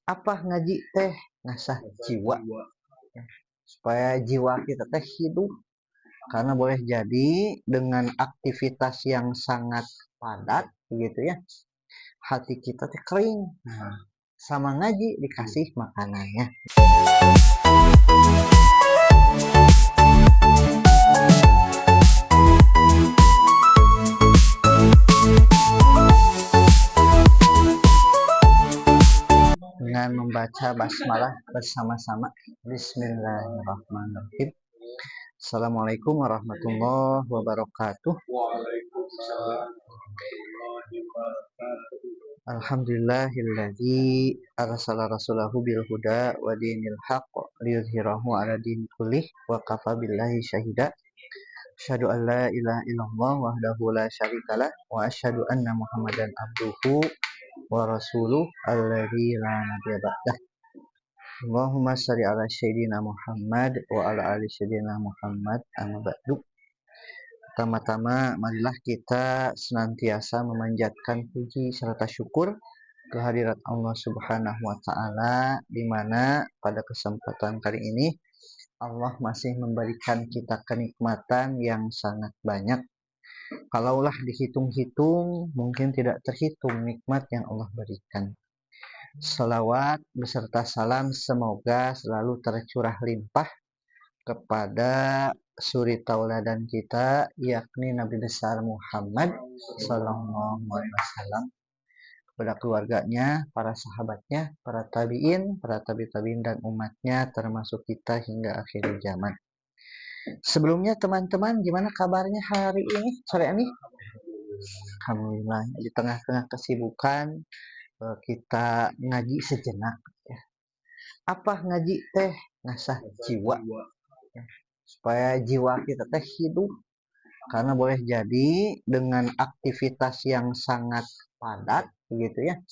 Apa ngaji teh ngasah jiwa supaya jiwa kita teh hidup, karena boleh jadi dengan aktivitas yang sangat padat begitu ya, hati kita teh kering. Nah, sama ngaji dikasih makanannya. Dengan membaca basmalah bersama-sama. Bismillahirrahmanirrahim. Assalamualaikum warahmatullahi wabarakatuh. Alhamdulillahilladzi arsala rasulahu bil huda wa dinil haqq liyudhhirahu 'ala dini kullih wa kafa billahi syahida. Asyhadu an la ilaha illallah wahdahu la syarikalah wa asyhadu anna Muhammadan abduhu wa rasuluh alladzi la nabiyya ba'dah. Allahumma shalli ala sayyidina Muhammad wa ala ali sayyidina Muhammad amma ba'du. Pertama-tama marilah kita senantiasa memanjatkan puji serta syukur kehadirat Allah Subhanahu wa taala, di mana pada kesempatan kali ini Allah masih memberikan kita kenikmatan yang sangat banyak. Kalaulah dihitung-hitung mungkin tidak terhitung nikmat yang Allah berikan. Salawat beserta salam semoga selalu tercurah limpah kepada suri tauladan kita, yakni Nabi besar Muhammad sallallahu alaihi wasallam, kepada keluarganya, para sahabatnya, para tabi'in, para tabi'in dan umatnya, termasuk kita hingga akhir zaman. Sebelumnya teman-teman, gimana kabarnya hari ini, sore ini? Alhamdulillah, di tengah-tengah kesibukan kita ngaji sejenak ya. Apa ngaji teh ngasah jiwa ya, supaya jiwa kita teh hidup, karena boleh jadi dengan aktivitas yang sangat padat begitu ya,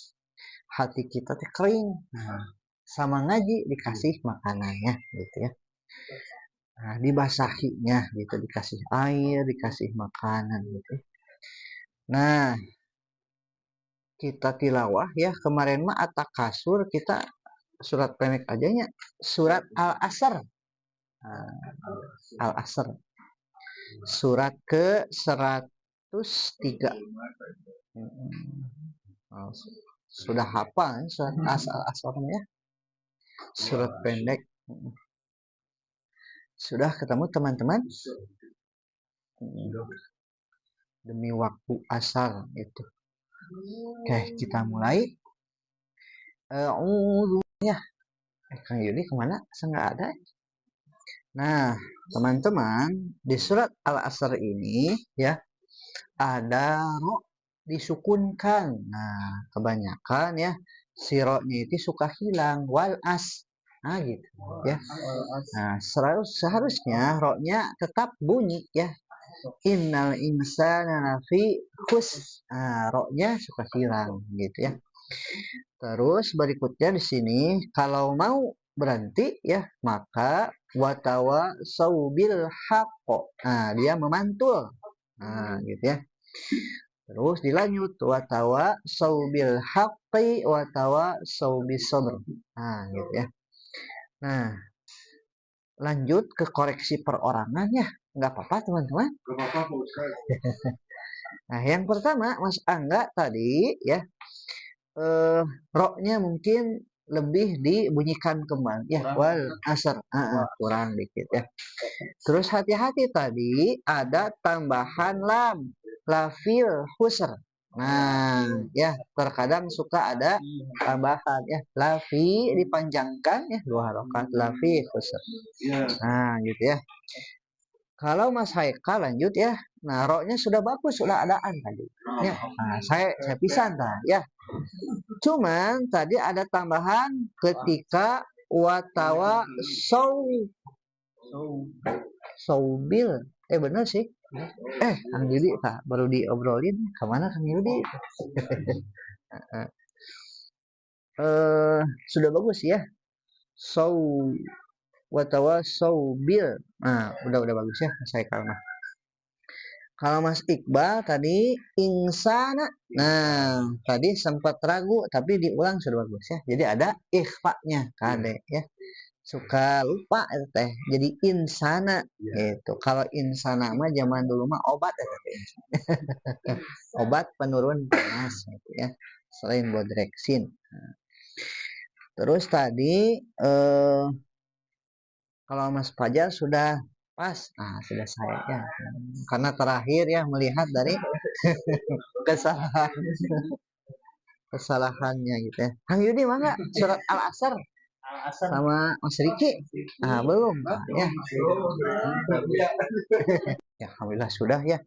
hati kita teh kering. Nah, sama ngaji dikasih makanannya gitu ya. Nah, dibasahinya gitu, dikasih air, dikasih makanan gitu. Nah, kita tilawah ya, kemarin mah atak kasur kita surat pendek aja nya, surat Al-Asr. Al-Asr. Surat ke 103. Sudah hafal surat Al-Asr ya. Surat pendek. Sudah ketemu teman-teman? Demi waktu asar itu. Oke, kita mulai. Ya. Kang Yudi kemana? Saya nggak ada. Nah, teman-teman, di surat Al-Asr ini ya ada ro disukunkan. Nah, kebanyakan ya si ro-nya itu suka hilang, wal as. Nah, gitu ya. Nah, seharusnya ro-nya tetap bunyi ya. Innal insana lafi khus. Nah, ro-nya suka hilang gitu ya. Terus berikutnya di sini kalau mau berhenti ya, maka watawa saubil haqo. Nah, dia memantul. Nah, gitu ya. Terus dilanjut watawa saubil haqqi watawa saubis sabr. Nah, gitu ya. Nah, lanjut ke koreksi perorangan ya. Enggak apa-apa, teman-teman. Nah, yang pertama Mas Angga tadi ya, roknya mungkin lebih dibunyikan kembali ya, wal asar kurang dikit ya. Terus hati-hati tadi ada tambahan lam, lafil husr. Nah ya, terkadang suka ada tambahan ya, lafi dipanjangkan ya, 2 harokat, lafi husr. Nah gitu ya. Kalau Mas Haikal lanjut ya. Nah, roknya sudah bagus, sudah adaan tadi. Ya. Nah, saya pisan ya. Cuman tadi ada tambahan ketika watawa saubil. Bener sih. Kang Yudi baru diobrolin. Kemana Kang Yudi? Sudah bagus ya. Watawa saubil. Nah, udah bagus ya saya kalmah. Kalau Mas Iqbal tadi insana. Nah, tadi sempat ragu tapi diulang sudah bagus ya. Jadi ada ikhfa-nya kade ya. Suka lupa itu teh. Jadi insana gitu. Kalau insana mah zaman dulu mah obat ya teh. Obat penurun panas gitu ya. Selain bodreksin. Terus tadi kalau Mas Fajar sudah pas, sudah saya ya. Karena terakhir ya melihat dari kesalahan kesalahannya gitu ya. Kang Yudi mana surat Al-Asr sama Mas Riki? Belum. Ya. Ya, alhamdulillah sudah ya.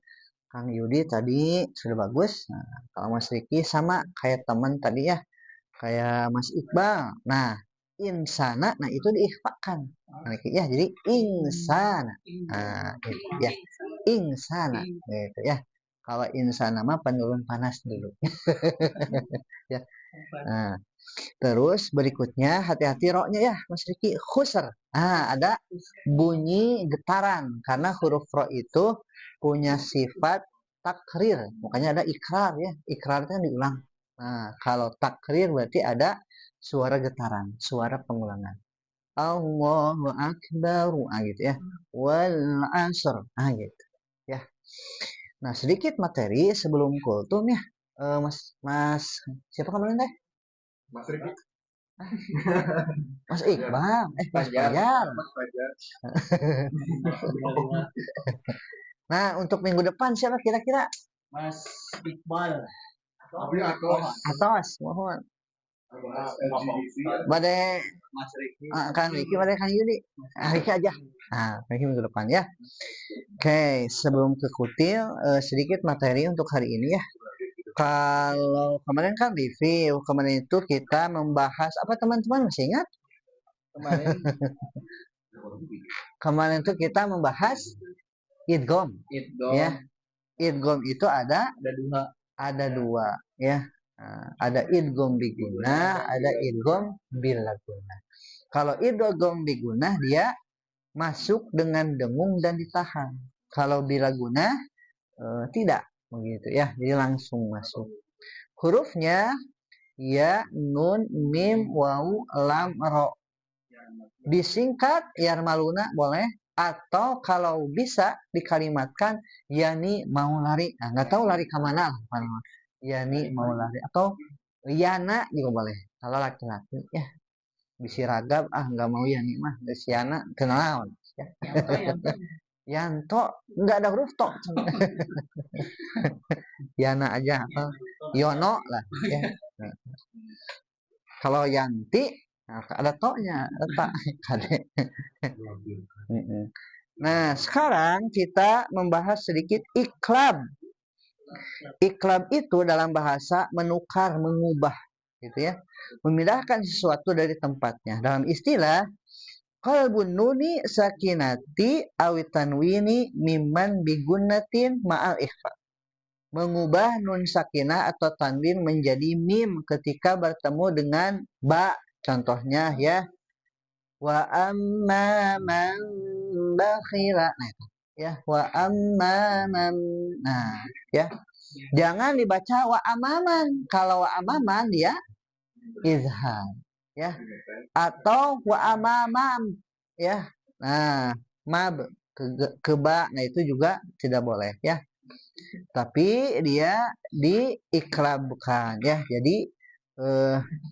Kang Yudi tadi sudah bagus. Nah, kalau Mas Riki sama kayak teman tadi ya, kayak Mas Iqbal. Nah, insana, nah itu diikhfakan. Nah, ya, jadi insana. Nah, itu ya, insana, gitu ya. Kalau insana mah penurun panas dulu. Ya. Nah, terus berikutnya hati-hati roknya ya, Mas Riki. Khusr. Ada bunyi getaran karena huruf ro itu punya sifat takrir. Makanya ada ikrar ya. Ikrar itu kan diulang. Nah, kalau takrir berarti ada suara getaran, suara pengulangan. Allahu akbar, gitu ya. Wal asr, gitu ya. Nah, sedikit materi sebelum kultum ya. Mas Mas siapa kemarin teh? Mas Riki. Mas Iqbal, Mas Fajar. Nah, untuk minggu depan siapa kira-kira? Mas Iqbal. Atos, mohon. Badai Mas Riki. Kang Riki, badai Kang Yudi. Riki aja. Riki minggu depan ya. Oke, sebelum ke kutil, sedikit materi untuk hari ini ya. Kalau kemarin kan review, kemarin itu kita membahas apa teman-teman masih ingat? Kemarin itu kita membahas idgham. Ya. Idgham itu ada dua ya. Ada idgham biguna, ada idgham bilaguna. Kalau idgham biguna dia masuk dengan dengung dan ditahan. Kalau bilaguna tidak begitu ya, jadi langsung masuk. Hurufnya ya, nun, mim, wawu, lam, ro. Disingkat yarmaluna boleh, atau kalau bisa dikalimatkan yani mau lari. Nggak tahu lari kemana, yani mau lari, atau yana juga boleh kalau laki-laki ya. Bisi ragab nggak mau yani mah yana kenalan ya. Yanto nggak ada huruf to. Yana aja atau Yono lah ya. Kalau Yanti ada to-nya, letak kade. Nah, sekarang kita membahas sedikit iklab. Iklab itu dalam bahasa menukar, mengubah gitu ya. Memindahkan sesuatu dari tempatnya. Dalam istilah qalbun nuni sakinati awitanwini mimman bigunatin ma'al ikhfa. Mengubah nun sakinah atau tanwin menjadi mim ketika bertemu dengan ba. Contohnya ya, wa amma man bakhila. Nah, itu ya, wa amma man. Nah, ya. Jangan dibaca wa amaman. Kalau wa amaman dia izhar ya. Atau wa amamam ya. Nah, mab ke ba, nah itu juga tidak boleh ya. Tapi dia diikrabkan ya. Jadi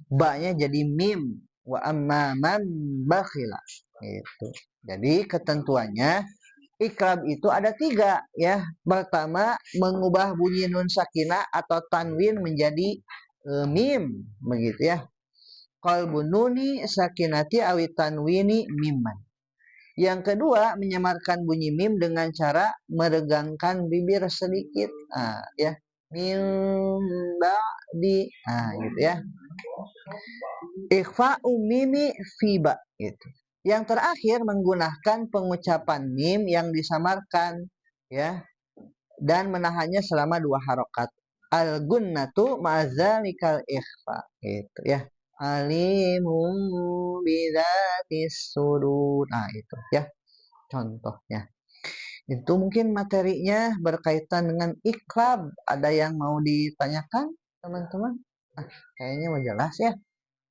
ba-nya jadi mim, wa amman bakhila gitu. Jadi ketentuannya ikrab itu ada 3 ya. Pertama, mengubah bunyi nun sakinah atau tanwin menjadi mim begitu ya. Qalbun nuni sakinati awi tanwini mimman. Yang kedua, menyamarkan bunyi mim dengan cara meregangkan bibir sedikit. Ya. Mim ba'di. Gitu ya. Ikhfa'u mimi fiba gitu. Yang terakhir menggunakan pengucapan mim yang disamarkan ya dan menahannya selama 2 harokat. Al-gunnatu ma'zalikal ikhfa gitu ya. Alimun bidatis sudur. Itu ya contohnya. Itu mungkin materinya berkaitan dengan iklan. Ada yang mau ditanyakan, teman-teman? Kayaknya mau jelas ya.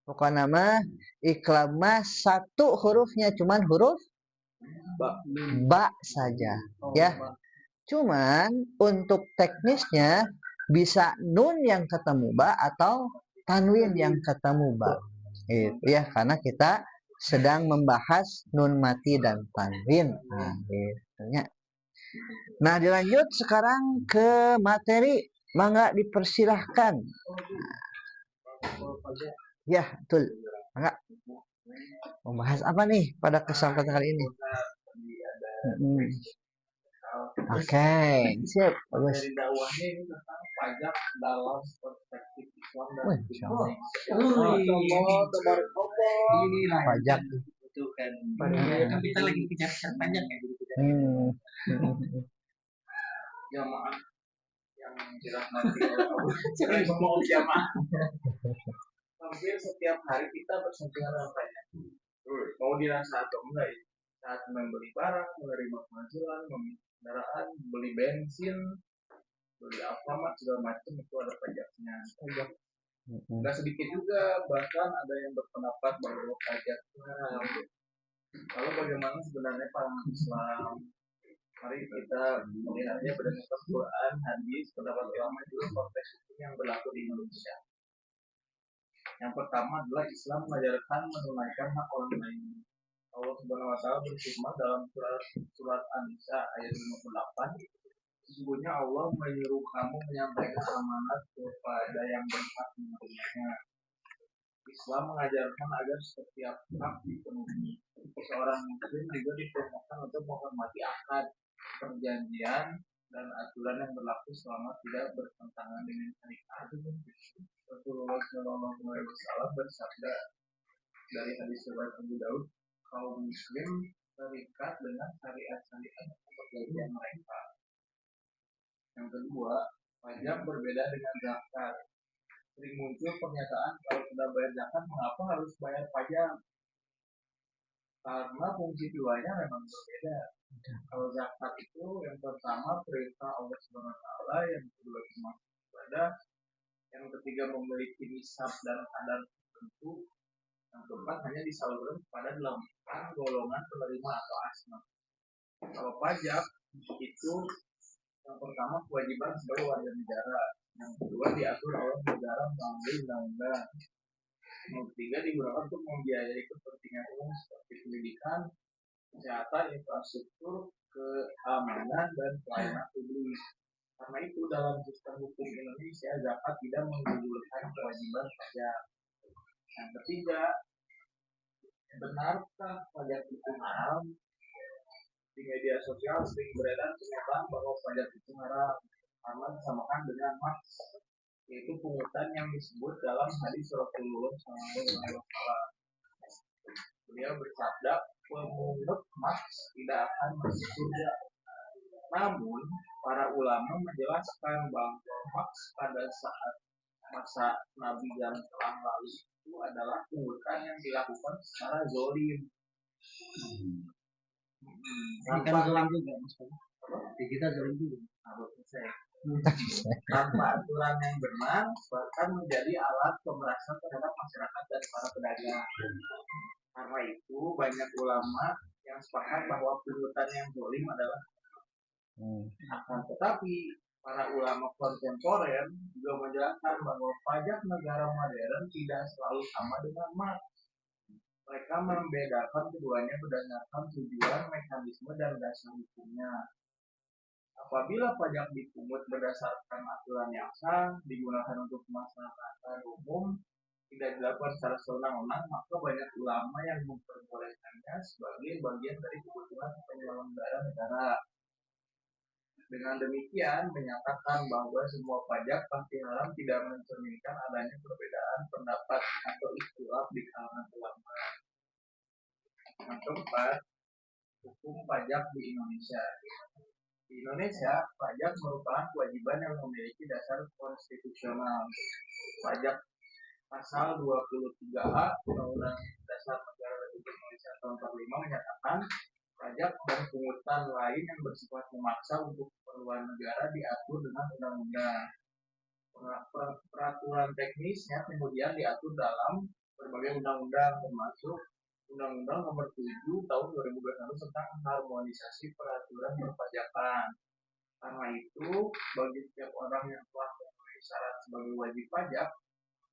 Pokoknya nama iklan mas satu hurufnya cuman huruf ba saja, ya. Cuman untuk teknisnya bisa nun yang ketemu ba atau tanwin yang ketemu ba. Itu ya, karena kita sedang membahas nun mati dan tanwin. Nah, gitu ya. Nah, dilanjut sekarang ke materi. Mangga dipersilahkan. Ya, betul. Mangga. Membahas apa nih pada kesempatan kali ini? Oke, siap. Bagus. Dari dakwahnya ini tentang pajak dalam perspektif Islam dan pajak itu kan. Kita lagi kejar pajak ya. Jamaah yang dirahmati oleh Allah. Mau jamaah. Hampir setiap hari kita bersentuhan dengan pajak. Mau dirasa atau enggak ya? Saat membeli barang, menerima penghasilan, membeli kendaraan, beli bensin, beli Alfamart segala macam itu ada pajaknya. Nggak sedikit juga, bahkan ada yang berpendapat bahwa pajak haram. Lalu bagaimana sebenarnya pandangan Islam? Mari kita melihatnya berdasarkan Quran, hadis, pendapat ulama juga konteks hukum yang berlaku di Indonesia. Yang pertama adalah Islam mengajarkan menunaikan hak orang lain. Allah Subhanahu wa taala berfirman dalam surat An-Nisa ayat 58, sesungguhnya Allah menyuruh kamu menyampaikan amanat kepada yang berhak menerimanya. Islam mengajarkan agar setiap hak dipenuhi. Seorang muslim juga diperintahkan untuk menghormati akad, perjanjian, dan aturan yang berlaku selama tidak bertentangan dengan syariat. Rasulullah SAW bersabda dari hadis riwayat Abu Daud, kaum muslim terikat dengan syariat-syariat perjanjian mereka. Yang kedua, pajak berbeda dengan zakat. Sering muncul pernyataan kalau sudah bayar zakat, mengapa harus bayar pajak? Karena fungsi keduanya memang berbeda. Kalau zakat itu yang pertama perintah Allah Subhanahu wa taala, yang kedua termasuk ibadah, yang ketiga memiliki nisab dan kadar tertentu, yang keempat hanya disalurkan kepada 8 golongan penerima atau asnaf. Kalau pajak itu yang pertama kewajiban sebagai warga negara, yang kedua diatur oleh negara melalui undang-undang, yang ketiga digunakan untuk membiayai kepentingan umum seperti pendidikan, kesehatan, infrastruktur, keamanan, dan pelayanan publik. Karena itu dalam sistem hukum Indonesia zakat tidak menggugurkan kewajiban pajak. Yang ketiga, benarkah pajak itu haram? Di media sosial sering beredar pernyataan bahwa pajak itu haram karena disamakan dengan maks, yaitu pungutan yang disebut dalam hadis Rasulullah SAW. Beliau bersabda, pemungut maks tidak akan masuk surga. Namun, para ulama menjelaskan bahwa maks pada saat masa Nabi yang telah lalu itu adalah pungutan yang dilakukan secara zolim. Bukan zolim juga, maksudnya. Kita zolim juga. Tanpa aturan yang benar, bahkan menjadi alat pemerasan terhadap masyarakat dan para pedagang. Karena itu, banyak ulama yang sepakat bahwa pungutan yang zolim adalah akan tetapi para ulama kontemporer juga menjelaskan bahwa pajak negara modern tidak selalu sama dengan maks. Mereka membedakan keduanya berdasarkan tujuan, mekanisme, dan dasar hukumnya. Apabila pajak dipungut berdasarkan aturan yang sah, digunakan untuk kemaslahatan umum, tidak dilakukan secara sewenang-wenang, maka banyak ulama yang memperbolehkannya sebagai bagian dari kebutuhan penyelenggaraan negara. Dengan demikian, menyatakan bahwa semua pajak pasti haram tidak mencerminkan adanya perbedaan pendapat atau ikhtilaf di kalangan ulama. Yang keempat, hukum pajak di Indonesia. Di Indonesia, pajak merupakan kewajiban yang memiliki dasar konstitusional. Pajak pasal 23A Undang-Undang Dasar Negara Republik Indonesia tahun 45 menyatakan pajak dan pungutan lain yang bersifat memaksa untuk keperluan negara diatur dengan undang-undang. Peraturan teknisnya kemudian diatur dalam berbagai undang-undang, termasuk Undang-Undang Nomor 7 Tahun 2021 tentang harmonisasi peraturan perpajakan. Karena itu, bagi setiap orang yang telah memenuhi syarat sebagai wajib pajak,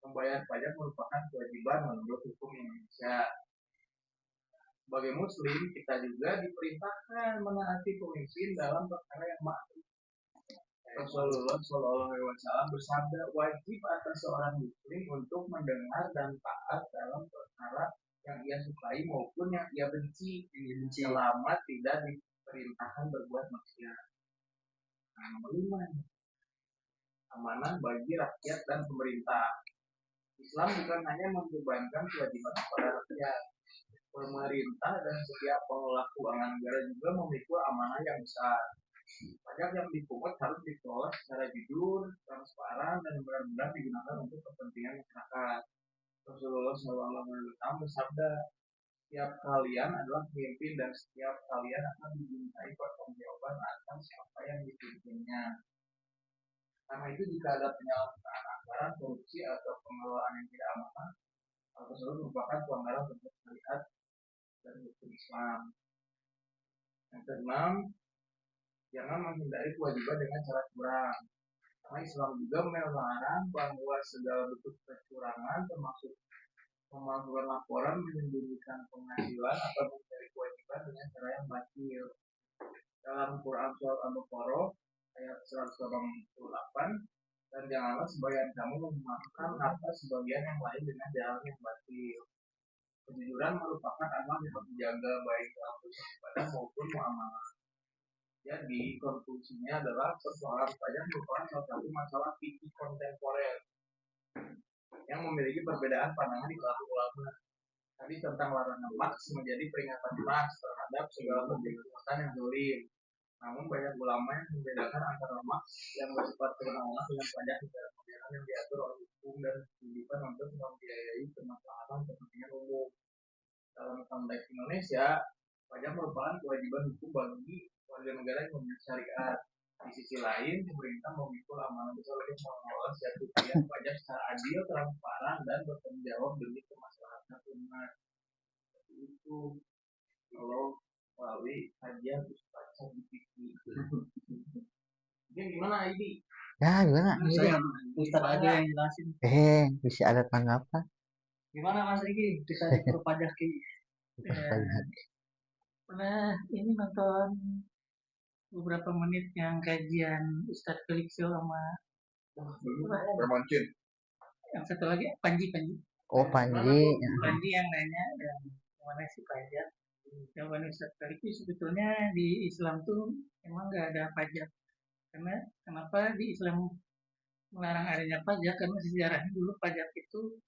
membayar pajak merupakan kewajiban menurut hukum Indonesia. Sebagai Muslim, kita juga diperintahkan menaati pemimpin dalam perkara yang ma'ruf. Rasulullah Shallallahu Alaihi Wasallam bersabda, wajib atas seorang Muslim untuk mendengar dan taat dalam perkara yang ia sukai maupun yang ia benci, selama tidak diperintahkan berbuat maksiat. Nomor 5, amanah bagi rakyat dan pemerintah. Islam bukan hanya membebankan kewajiban kepada rakyat, pemerintah dan setiap pengelola keuangan negara juga memiliki amanah yang besar. Pajak yang dipungut harus dikelola secara jujur, transparan, dan benar-benar digunakan untuk kepentingan masyarakat. Rasulullah SAW bersabda, setiap kalian adalah pemimpin dan setiap kalian akan dimintai pertanggungjawaban atas apa yang dipimpinnya. Karena itu jika ada penyalahgunaan anggaran, korupsi atau pengelolaan yang tidak amanah, hal tersebut merupakan pelanggaran terhadap syariat dan hukum Islam. Yang keenam, jangan menghindari kewajiban dengan cara curang. Karena Islam juga melarang bahwa segala bentuk kecurangan termasuk memalsukan laporan, menyembunyikan penghasilan atau mencari kewajiban dengan cara yang batil. Dalam Quran Surat Al-Baqarah ayat 188, dan janganlah sebagian kamu memakan harta sebagian yang lain dengan jalan yang batil. Kejujuran merupakan amal yang harus dijaga baik dalam beribadah maupun muamalah. Jadi konklusinya adalah persoalan pajak merupakan salah satu masalah fikih kontemporer yang memiliki perbedaan pandangan di kalangan ulama. Tadi tentang larangan maks menjadi peringatan keras terhadap segala bentuk perbuatan yang zalim. Namun banyak ulama yang membedakan antara maks yang bersifat kewenangan dengan pajak negara modern yang diatur oleh hukum dan kewajiban untuk membiayai kemaslahatan kepentingan umum. Dalam konteks Indonesia, pajak merupakan kewajiban hukum bagi warga negara yang memiliki syariat. Di sisi lain, pemerintah memikul amanah besar untuk mengelola setiap rupiah pajak secara adil, transparan, dan bertanggung jawab demi kemaslahatan umat. Itu kalau melalui kajian Ustaz Sabiti. Mungkin gimana ini? Ya gimana? Ustaz aja yang jelasin. Bisa ada tanggapan? Gimana Mas Riki? Kita diperpajaki. Pernah ini nonton beberapa menit yang kajian Ustadz Felix sama Bermancin. Yang satu lagi Panji. Oh Panji. Panji yang nanya dan mana sih pajak? Jawaban Ustadz Felix itu sebetulnya di Islam tuh emang nggak ada pajak. Karena kenapa di Islam melarang adanya pajak? Karena sejarahnya dulu pajak itu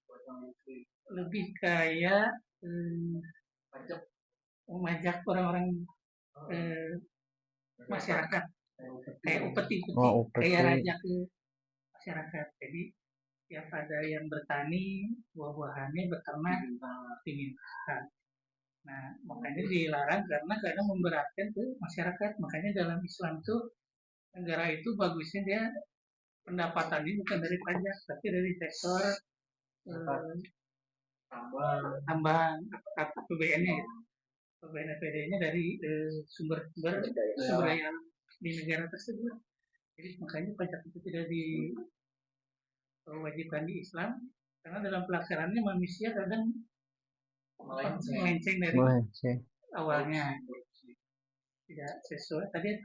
lebih kayak memajak orang-orang masyarakat kayak upeti kayak raja ke masyarakat. Jadi tiap ada yang bertani buah-buahannya beternak dimintakan. Nah makanya dilarang karena kadang memberatkan ke masyarakat. Makanya dalam Islam tuh negara itu bagusnya dia pendapatannya bukan dari pajak tapi dari sektor tambang APBN-nya gitu. APBN-nya dari sumber daya di negara tersebut. Jadi makanya pajak itu tidak diwajibkan di Islam karena dalam pelaksanaannya manusia kadang melenceng dari awalnya tidak sesuai. Tadi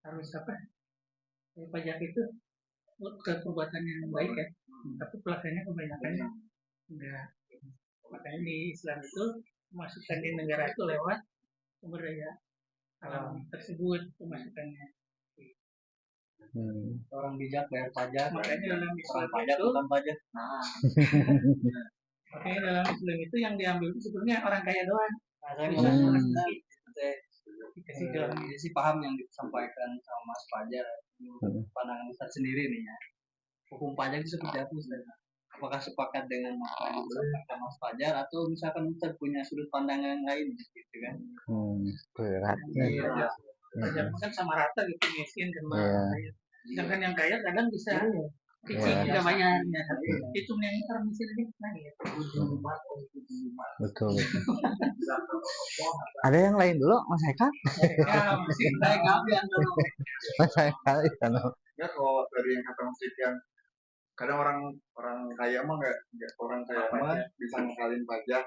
harus apa? Pajak itu ke perbuatan yang baik ya, tapi pelaksanaannya kebanyakannya enggak. Makanya di Islam itu memasukkan di negara itu lewat sumber daya alam tersebut pemasukannya. Orang bijak bayar pajak. Makanya dalam Islam pajak itu bukan pajak. Makanya dalam Islam itu yang diambil itu sebenarnya orang kaya doang. Dikasih jalan. Jadi sih paham yang disampaikan sama Mas Fajar. Pandangan Ustaz sendiri nih ya. Hukum pajak itu seperti apa Ustaz? Apakah sepakat dengan apa yang disampaikan Mas Fajar atau misalkan Ustaz punya sudut pandangan lain gitu kan? Berat. pajak kan sama rata gitu, miskin sama Iya. kaya. Sedangkan yang kaya kadang bisa cicil Iya. juga bayarnya, itu yang miskin ini nah gitu. Betul. Ada yang lain dulu, Mas Eka? Ya masih saya kami yang dulu. Mas Eka itu. Ya kalau dari yang kata Mas yang kadang orang kaya mah nggak orang kaya mah bisa ngakalin pajak.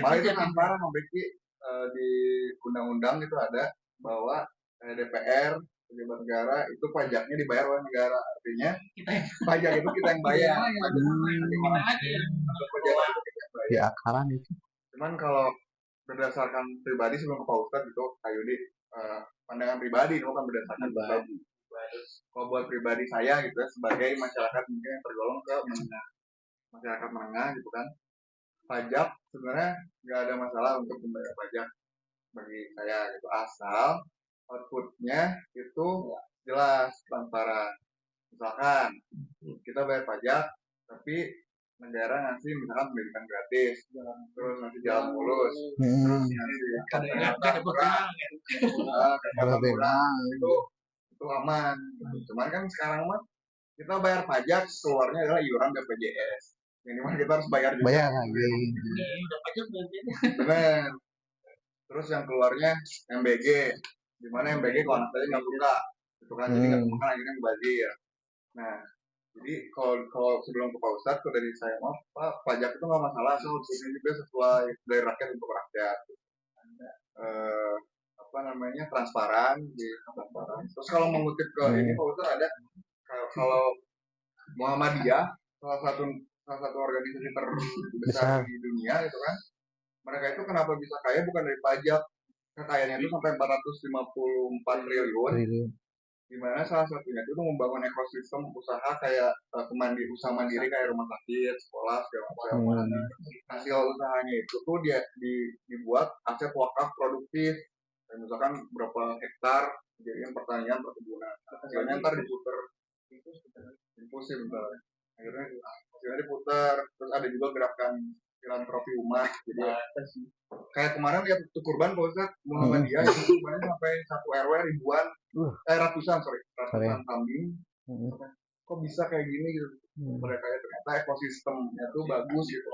Malah itu transparan Beki, di undang-undang itu ada bahwa DPR pejabat negara itu pajaknya dibayar oleh negara, artinya pajak itu kita yang bayar. Pajak itu kita yang bayar. Di akaran itu. Cuman kalau berdasarkan pribadi sebelum ke Pak Ustadz gitu, Kak Yudi, pandangan pribadi bukan berdasarkan pribadi. Kalau buat pribadi saya gitu ya, sebagai masyarakat mungkin yang tergolong ke menengah, masyarakat menengah gitu kan, pajak sebenarnya nggak ada masalah untuk membayar pajak bagi saya gitu, asal outputnya itu jelas transparan. Misalkan kita bayar pajak tapi negara ngasih misalkan pendidikan gratis, terus ngasih jalan mulus, terus ngasih kesehatan murah, itu aman. Cuman kan sekarang mah kita bayar pajak, keluarnya adalah iuran BPJS. Yang dimana kita harus bayar juga. Bayar lagi. Udah pajak berarti. Benar. Terus yang keluarnya MBG, dimana MBG kalau anak saya nggak suka, itu kan jadi nggak makan akhirnya mubazir. Nah, jadi kalau sebelum ke Pak Ustadz, tuh dari saya mau Pak, pajak itu nggak masalah, ini juga sesuai dari rakyat untuk rakyat. Apa namanya transparan, transparan. Terus kalau mengutip ke ini Pak Ustadz ada kalau Muhammadiyah salah satu organisasi terbesar di dunia itu kan, mereka itu kenapa bisa kaya bukan dari pajak, kekayaannya itu sampai 454 triliun, di mana salah satunya itu membangun ekosistem usaha kayak usaha mandiri kayak rumah sakit, sekolah, segala macam. Hasil usahanya itu tuh dia dibuat aset wakaf produktif, dan misalkan berapa hektar jadi yang pertanian perkebunan, hasilnya ntar diputer infus bentar, akhirnya hasilnya diputer. Terus ada juga gerakan filantropi umat, jadi kayak kemarin lihat tuh kurban Pak Ustadz, Muhammadiyah itu kurbannya sampai 1 RW ribuan, ratusan kambing. Kok bisa kayak gini gitu? Mereka ternyata ekosistemnya tuh bagus gitu,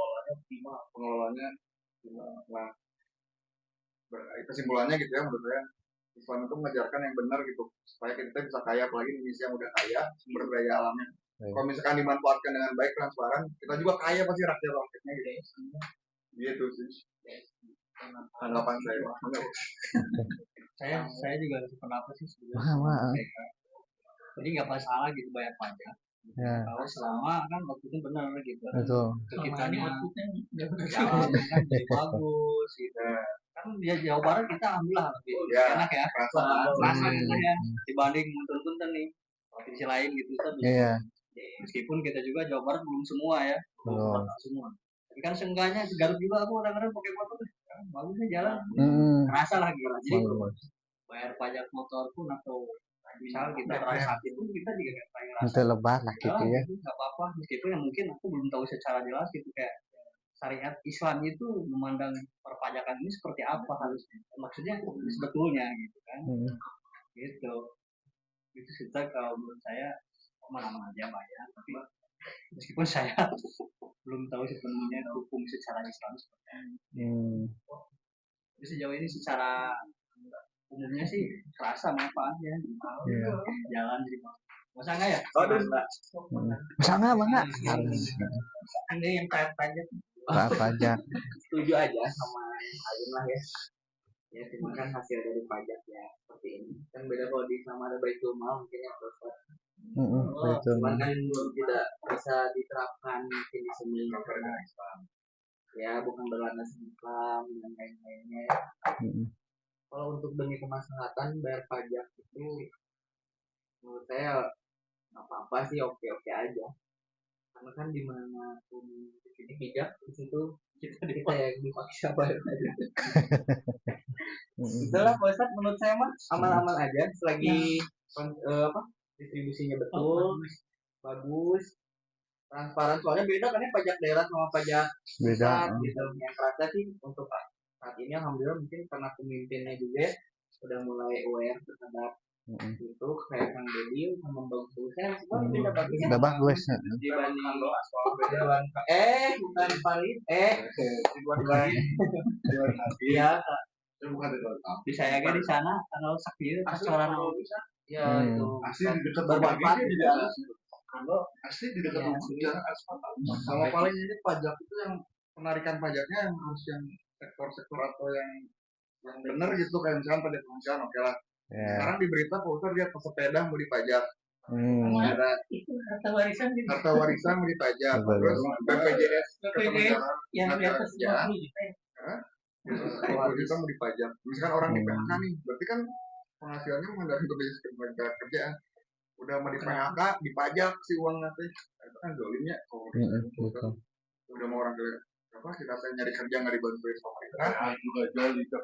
pengelolanya. Nah, kesimpulannya gitu ya menurut saya, Islam itu mengajarkan yang benar gitu supaya kita bisa kaya, apalagi Indonesia yang udah kaya sumber daya alamnya. Kalau misalkan dimanfaatkan dengan baik, transparan, kita juga kaya pasti rakyatnya gitu. Gitu sih tanggapan saya. Saya juga sependapat sih sebenarnya. Jadi nggak masalah gitu bayar pajak. Ya. Kalau selama kan waktu itu benar gitu. Betul. Kitanya jalan kan jadi bagus gitu. Kan di Jawa Barat kita alhamdulillah lebih enak ya. Rasa gitu ya dibanding punten nih provinsi lain gitu kan. Iya. Meskipun kita juga Jawa Barat belum semua ya. Belum semua. Tapi kan seenggaknya di Garut juga aku kadang-kadang pakai motor bagusnya jalan. Kerasa lah gitu. Jadi bayar pajak motor pun atau misal kita transaksi pun kita juga nggak pernah ngerasa lebar lah gitu ya, nggak apa-apa, meskipun yang mungkin aku belum tahu secara jelas gitu kayak syariat Islam itu memandang perpajakan ini seperti apa harusnya, maksudnya sebetulnya gitu kan. Gitu itu kita kalau menurut saya aman-aman aja bayar, tapi meskipun saya belum tahu sepenuhnya hukum secara Islam seperti apa. Tapi sejauh ini secara umumnya sih kerasa manfaatnya. Jalan jadi masa enggak ya? Masa enggak banget. Ada yang pajak. Pajak. Setuju aja sama Ayun lah ya. Ya cuma kan hasil dari pajak ya seperti ini. Kan beda kalau di sama ada Baitul Mal mungkin yang besar. Cuman kan tidak bisa diterapkan mungkin di sini karena Islam. Ya bukan berlandasan Islam dan lain-lainnya. Kalau untuk demi kemaslahatan bayar pajak itu menurut saya nggak apa-apa sih, oke aja, karena kan dimana pun ini bijak di situ kita yang dipaksa bayar pajak. Itulah Pak Ustadz, menurut saya mah aman-aman aja selagi distribusinya betul, bagus, transparan. Soalnya beda kan ya pajak daerah sama pajak pusat gitu. Yang kerasa sih untuk saat ini alhamdulillah mungkin karena pemimpinnya juga udah mulai aware terhadap itu kayak Kang Deddy sama bagusnya sebenarnya bagusnya udah bagus dibanding bukan Farid iya bisa ya di sana kalau sakit pacaran ya itu bermanfaat juga kalau asli di dekat rumah sama paling ini pajak itu yang penarikan pajaknya yang harus yang sektor-sektor atau yang benar gitu kayak misalkan pada penghasilan oke lah. Sekarang di berita Pak dia pesepeda mau dipajak. Ada harta warisan mau dipajak. Terus BPJS yang di atas 50 juta mau dipajak. Misalkan orang di PHK nih, berarti kan penghasilannya dari BPJS kerjaan. Udah mau di PHK dipajak si uang nanti. Itu kan zolimnya. Udah mau orang kita nyari kerja nggak dibantuin sama pemerintah juga jali ke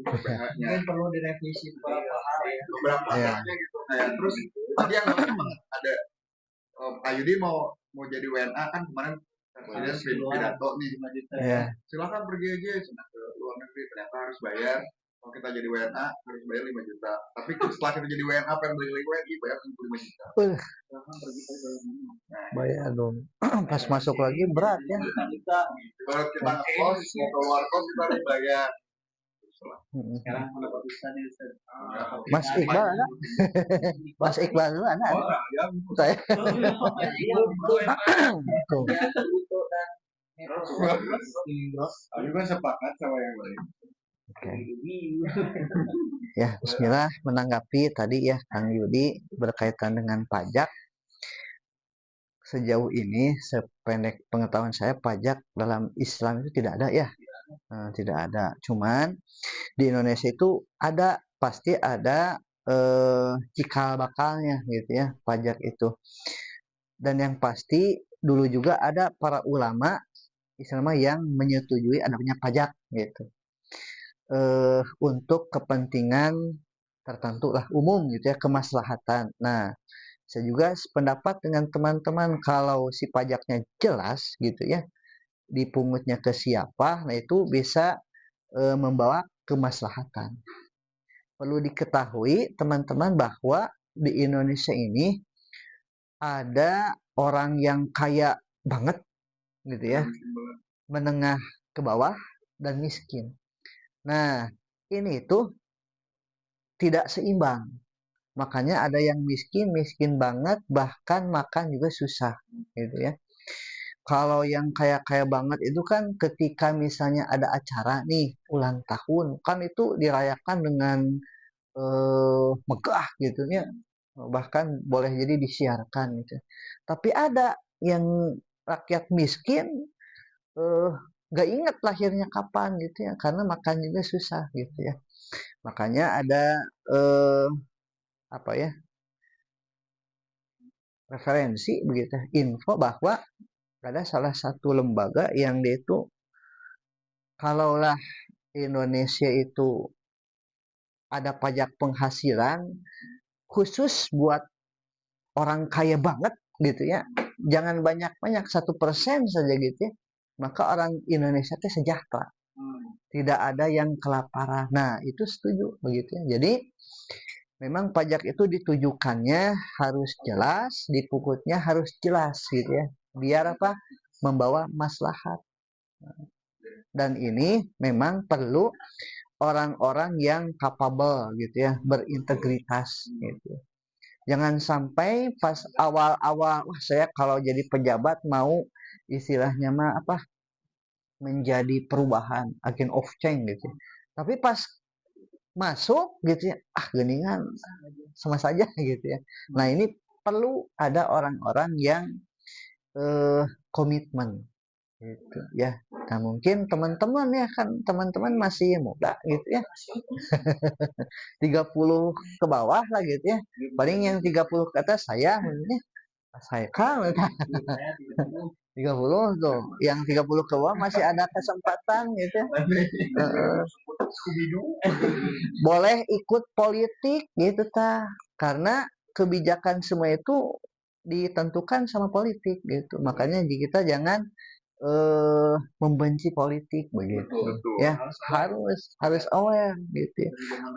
PH-nya perlu direvisi beberapa halnya gitu. Nah, terus tadi yang ada Ayudi mau jadi WNA kan kemarin presiden pidato nih silakan pergi aja ke luar negeri ternyata harus bayar. Kalau kita jadi WNA harus bayar 5 juta. Tapi setelah kita jadi WNA pengen beli WNI bayar 65 juta. Bayar dong. Pas masuk lagi berat ya. Kalau kita ngekos mau keluar kos kita harus bayar. Sekarang mendapat bisa nih Mas Iqbal ada? Mas Iqbal dulu ada? Saya. Aku kan sepakat sama yang lain. Ya, bismillah menanggapi tadi ya Kang Yudi berkaitan dengan pajak. Sejauh ini sependek pengetahuan saya pajak dalam Islam itu tidak ada ya. Tidak ada. Cuman di Indonesia itu ada, pasti ada cikal bakalnya gitu ya pajak itu. Dan yang pasti dulu juga ada para ulama Islam yang menyetujui adanya pajak gitu. Untuk kepentingan tertentu lah umum gitu ya, kemaslahatan. Nah, saya juga sependapat dengan teman-teman kalau si pajaknya jelas gitu ya, dipungutnya ke siapa, nah itu bisa membawa kemaslahatan. Perlu diketahui teman-teman bahwa di Indonesia ini ada orang yang kaya banget gitu ya, menengah ke bawah dan miskin. Nah, ini tuh tidak seimbang. Makanya ada yang miskin banget, bahkan makan juga susah gitu ya. Kalau yang kaya banget itu kan ketika misalnya ada acara nih ulang tahun, kan itu dirayakan dengan megah gitu ya. Bahkan boleh jadi disiarkan gitu. Tapi ada yang rakyat miskin gak ingat lahirnya kapan gitu ya, karena makan juga susah gitu ya. Makanya ada referensi begitu, info bahwa ada salah satu lembaga yang dia itu kalaulah Indonesia itu ada pajak penghasilan khusus buat orang kaya banget gitu ya, jangan banyak-banyak 1% saja gitu ya, maka orang Indonesia itu sejahtera, tidak ada yang kelaparan. Nah itu setuju begitu ya. Jadi memang pajak itu ditujukannya harus jelas, dipungutnya harus jelas gitu ya, biar apa, membawa maslahat. Dan ini memang perlu orang-orang yang capable gitu ya, berintegritas gitu. Jangan sampai pas awal-awal, wah saya kalau jadi pejabat mau istilahnya mah apa, menjadi perubahan, agent of change gitu. Tapi pas masuk gitu ya, geningan sama saja gitu ya. Nah ini perlu ada orang-orang yang komitmen gitu ya. Nah mungkin teman-teman ya kan, teman-teman masih muda gitu ya, 30 ke bawah lah gitu ya, paling yang 30 ke atas saya kan 30 tuh, yang 30 ke bawah masih ada kesempatan gitu ya. Boleh ikut politik gitu karena kebijakan semua itu ditentukan sama politik gitu. Makanya kita jangan membenci politik begitu. Betul. Ya, harus aware gitu ya.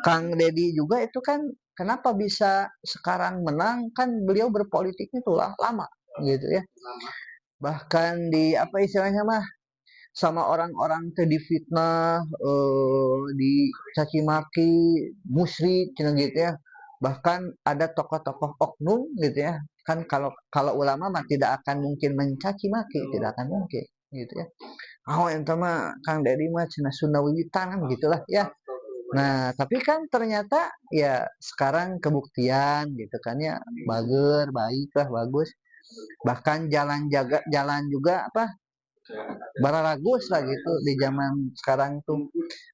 Kang Deddy juga itu kan kenapa bisa sekarang menang, kan beliau berpolitiknya tuh lama gitu ya. Bahkan di apa istilahnya mah sama orang-orang teu difitnah, dicaci maki, musyrik gitu ya. Bahkan ada tokoh-tokoh oknum gitu ya. Kan kalau ulama mah tidak akan mungkin mencaci maki, tidak akan mungkin gitu ya. Oh, ente mah Kang Deddy mah cenah Sunda Wiwitan kan gitulah ya. Nah, tapi kan ternyata ya sekarang kebuktian gitu kan ya, baik lah, bagus. Bahkan jalan juga apa bararagus lah gitu di zaman sekarang tuh.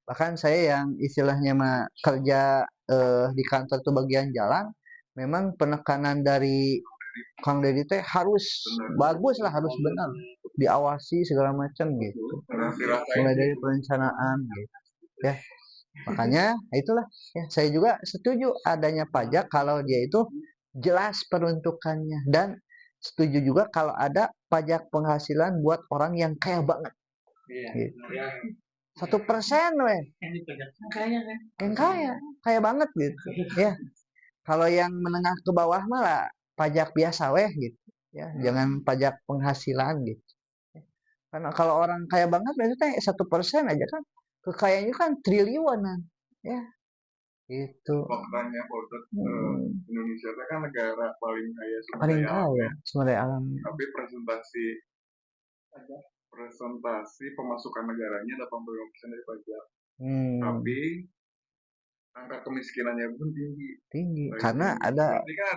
Bahkan saya yang istilahnya mah kerja di kantor tuh bagian jalan, memang penekanan dari Kang Deddy teh harus bagus lah, harus benar, diawasi segala macam gitu, mulai dari perencanaan gitu ya. Makanya itulah ya, saya juga setuju adanya pajak kalau dia itu jelas peruntukannya, dan setuju juga kalau ada pajak penghasilan buat orang yang kaya banget. Gitu. 1%, weh. Yang kaya banget gitu. Ya, kalau yang menengah ke bawah malah pajak biasa weh gitu. Ya, jangan pajak penghasilan gitu. Karena kalau orang kaya banget berarti 1% aja kan, kekayaannya kan triliunan. Ya, itu. Faktanya Indonesia itu kan negara paling kaya Paling kaya sumber daya alam. Tapi presentasi pemasukan negaranya 85% dari pajak. Tapi angka kemiskinannya pun tinggi. Karena ada kan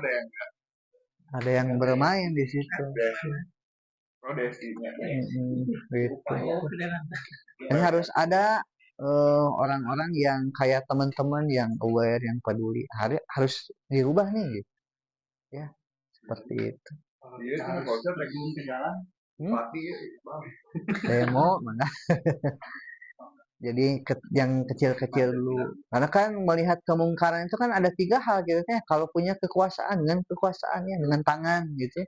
ada yang bermain di situ. DSI-nya. Gitu. Ini harus ada orang-orang yang kayak teman-teman yang aware, yang peduli. Harus dirubah nih gitu. Ya, seperti itu. Iya, kalau saya belum ke jalan. Demo mana? Jadi yang kecil-kecil dulu. Karena kan melihat kemungkaran itu kan ada 3 hal gitu ya. Kalau punya kekuasaan, dengan kekuasaannya, dengan tangan gitu ya.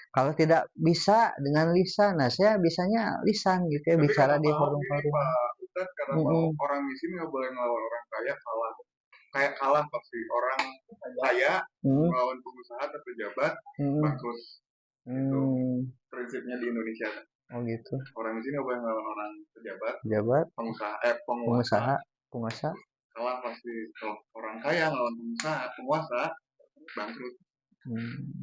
Kalau tidak bisa dengan lisan. Nah, saya bisanya lisan gitu ya. Tapi bicara di forum-forum. Orang miskin nggak boleh ngelawan orang kaya, kalah pasti. Orang kaya melawan pengusaha atau pejabat bangkrut. Itu prinsipnya di Indonesia. Oh gitu. Orang miskin nggak boleh ngelawan orang pejabat, pengusaha. Kalah pasti. Kalau orang kaya ngelawan penguasa bangkrut.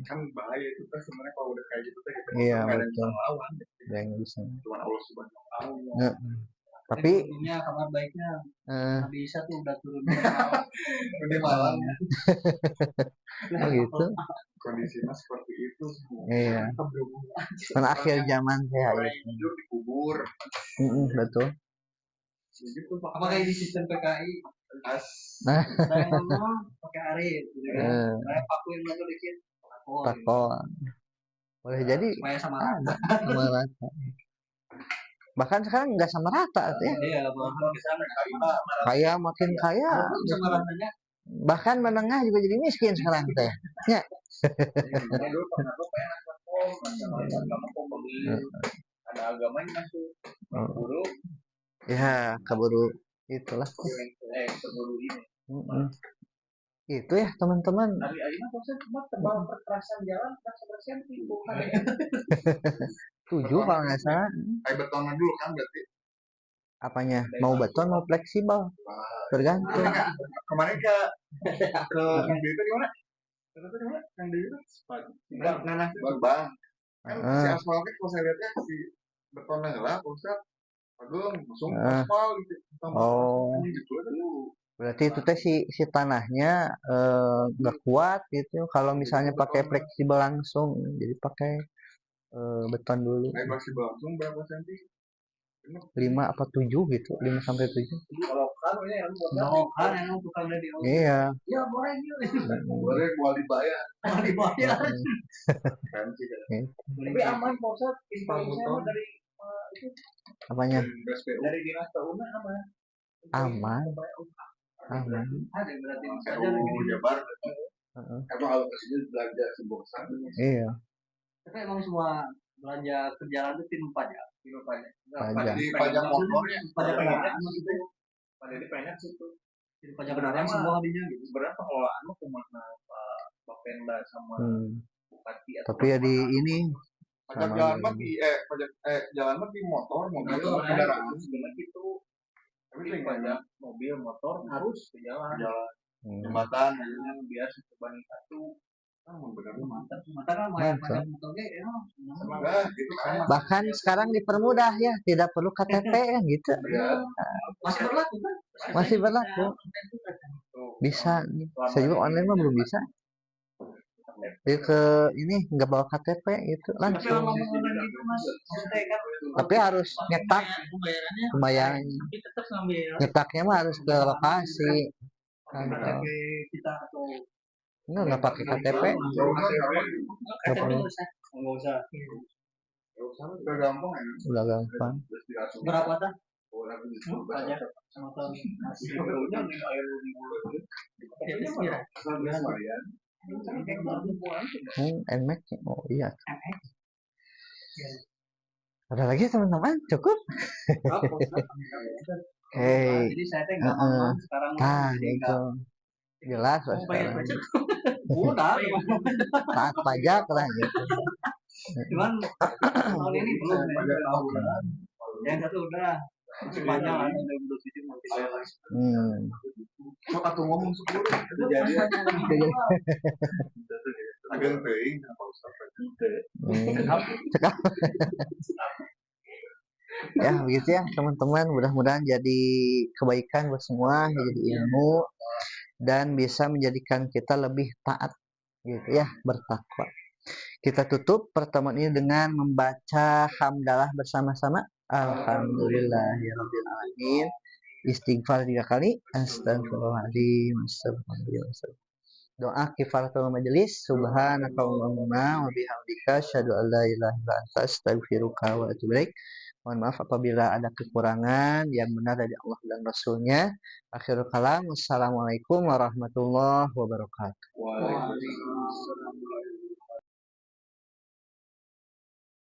Kan bahaya itu kan sebenarnya kalau udah kayak gitu kita nggak ada yang bisa ngelawan. Yang bisa. Cuma Allah Subhanahu wa Ta'ala. Tapi dunia kabar baiknya Nabi Isa tuh udah turun di malam. Oh gitu. Kondisinya seperti itu. Iya. Kan akhir zaman saya hidup dikubur. Betul. Apakah ini sistem PKI? Saya ngomong pakai hari, saya pakuin dulu dikit. Takon. Boleh jadi sama rata. Bahkan sekarang nggak sama rata ya. Iya, bahkan kaya makin kaya. Sama ratanya. Bahkan menengah juga jadi miskin sekarang teh. Ya. Ada agamanya masuk. Keburu. Ya, keburu itulah. Keburu ini. Itu ya teman-teman. Hari ini proses cuma tebal perkerasan jalan, perkerasan timbul. 7 kalau nggak salah. Kayak betonnya dulu kan berarti. Apanya? Mau beton mau fleksibel? Tergantung. Kemarin ke yang itu gimana? Yang di itu nanah itu bang. Kan si aspalnya kalau saya lihatnya si betonnya lah, Ustaz. Aduh, langsung aspal gitu. Oh. Berarti itu teh si tanahnya nggak kuat gitu. Kalau misalnya pakai fleksibel langsung, jadi pakai beton dulu. Fleksibel langsung berapa senti? 5 apa 7 gitu, 5 sampai 7. Kalau kan emang tukang dari Allah. Iya. Ya boleh gitu. Boleh mau dibayar. Tapi aman Ustaz, informasinya dari itu. Apanya? Dari dinas PU-nya aman. Aman. Ada berarti saja Jabar. Emang kalau kesini belanja sebuah sana. Iya. Tapi emang semua belanja kerjaan itu tim pajak. Pajak. Di pajak motornya. Pajak kendaraan maksudnya. Pajak di pajak situ. Pajak kendaraan semua hadinya gitu. Sebenarnya pengelolaan mah kemana Pak Bapenda sama Bupati. Tapi ya di ini pajak jalan mah di pajak jalan mah di motor kendaraan sebenarnya gitu. Tapi pajak mobil motor harus ke jalan. Jembatan biar sebanyak satu. Bahkan sekarang dipermudah ya, tidak perlu KTP ya gitu. Masih berlaku. Bisa, saya juga online mah belum bisa. Dia ke ini nggak bawa KTP itu langsung. Tapi harus nyetak pembayarannya. Nyetaknya mah harus ke lokasi. Nggak pakai KTP. Udah gampang. Berapa dah? NMAX. Oh iya. Ada lagi teman-teman? Cukup? Hei. Itu. Jelas lah sekarang. Taat pajak lah gitu. Cuman tahun ini belum yang satu udah masih panjang lah yang belum sisi nanti bayar lagi. Kok aku ngomong 10 kejadian agak penting apa ya begitu ya teman-teman, mudah-mudahan jadi kebaikan buat semua, jadi ilmu dan bisa menjadikan kita lebih taat gitu ya, bertakwa. Kita tutup pertemuan ini dengan membaca hamdalah bersama-sama. Alhamdulillahirabbil alamin. Istighfar 3 kali. Astagfirullahaladzim. Astagfirullahaladzim. Doa kifaratul majelis. Subhanakallahumma wa bihamdika asyhadu an la ilaha illa anta astaghfiruka wa atubu ilaik. Mohon maaf apabila ada kekurangan, yang benar dari Allah dan Rasulnya. Akhirul kalam. Wassalamualaikum warahmatullahi wabarakatuh. Waalaikumsalam.